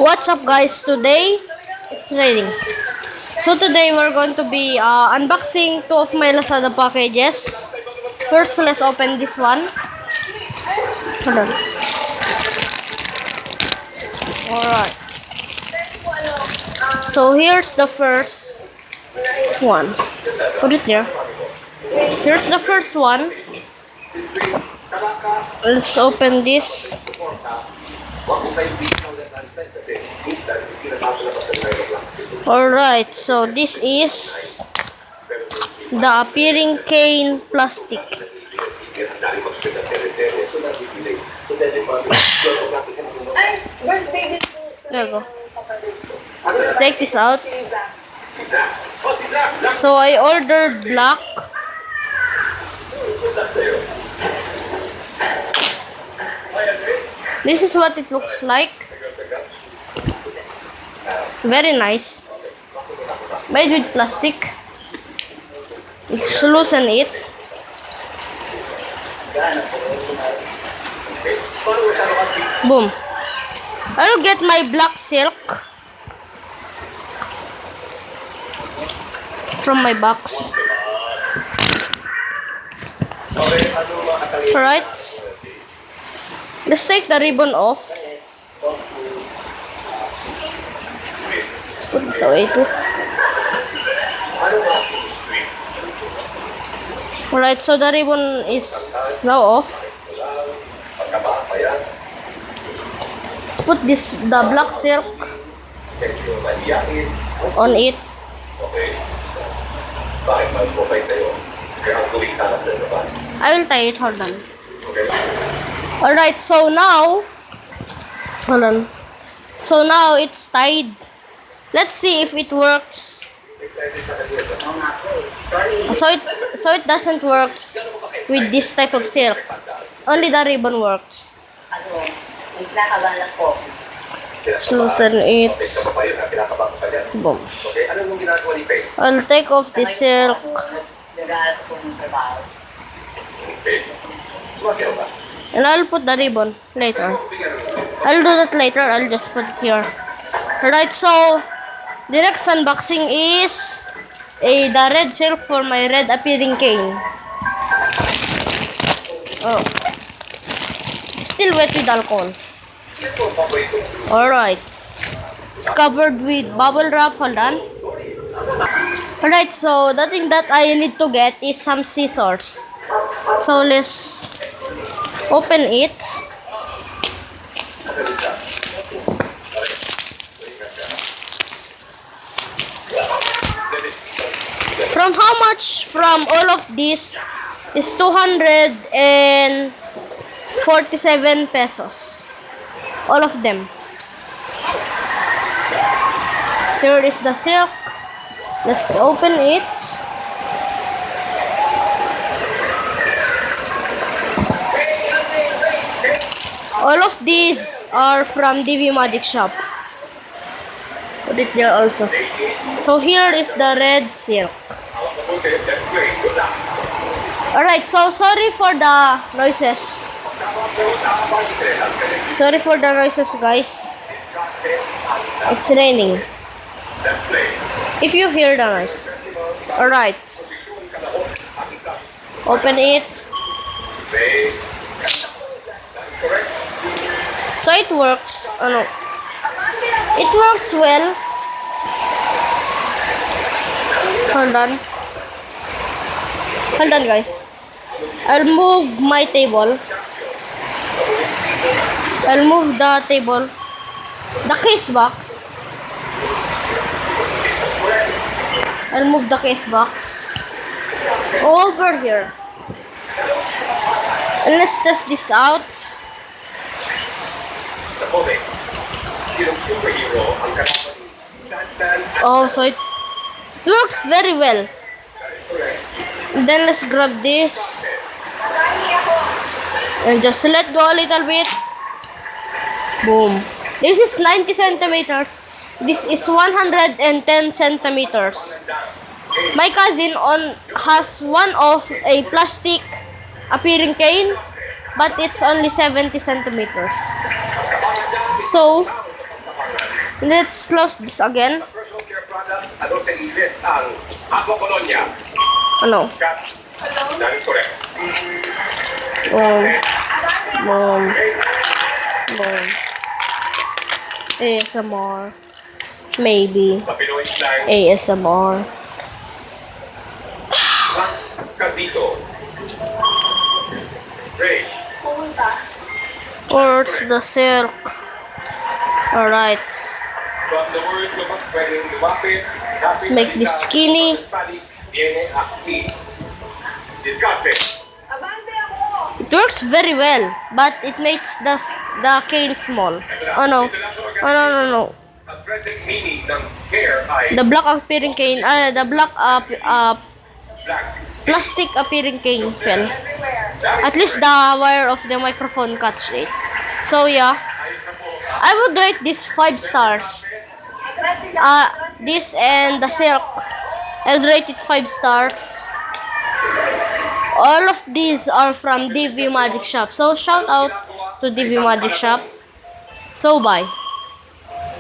What's up, guys? Today it's raining. So today we're going to be unboxing two of my Lazada packages. First, let's open this one. Hold on. Alright. So here's the first one. Put it there. Here's the first one. Let's open this. Alright, so this is the appearing cane plastic. There you go. Let's take this out. So I ordered black. This is what it looks like. Very nice. Made with plastic. Let's loosen it. Boom. I'll get my black silk from my box. Alright. Let's take the ribbon off. Let's put this away too. Alright, so the ribbon is now off. Let's put the black silk on it. I will tie it, hold on. Alright, so now, hold on. So now it's tied. Let's see if it works. So it doesn't work with this type of silk. Only the ribbon works. Let's loosen it. Boom. I'll take off this silk. And I'll put the ribbon later. I'll do that later. I'll just put it here. Alright, so the next unboxing is the red silk for my red appearing cane. Oh. It's still wet with alcohol. Alright. It's covered with bubble wrap. Hold on. Alright, so the thing that I need to get is some scissors. So let's open it. From how much from all of this is 247 pesos. All of them. Here is the silk. Let's open it. All of these are from DV Magic Shop. Put it there also. So here is the red silk. Alright, so sorry for the noises. Sorry for the noises, guys. It's raining. If you hear the noise. Alright. Open it. So it works. Oh no. It works well. Hold on. Hold on, guys. I'll move my table. I'll move the table. The case box. I'll move the case box over here. And let's test this out. Oh, so it works very well. Then let's grab this and just let go a little bit. Boom. This is 90 centimeters. This is 110 centimeters. My cousin has one of a plastic appearing cane, but it's only 70 centimeters. So Let's close this again. Personal care products, ano sa English ang Aqua Colonia? Ano? Cat. That is correct. Boom. Boom. Boom. ASMR. Maybe. Sa Pinoy slang, ASMR. Candito. Rage. Where's the silk? Alright. From the word pwedeng lumapit. Let's make this skinny. Spanish, viene aquí. Discarte. It works very well, but it makes the cane small. Oh no. Oh no no no. Ang present meaning ng care ay The black appearing cane, the black black. plastic appearing cane fell. That At least the wire of the microphone catch it. So yeah, I would rate this 5 stars. This and the silk, I would rate it 5 stars. All of these are from DV Magic Shop. So shout out to DV Magic Shop. So bye.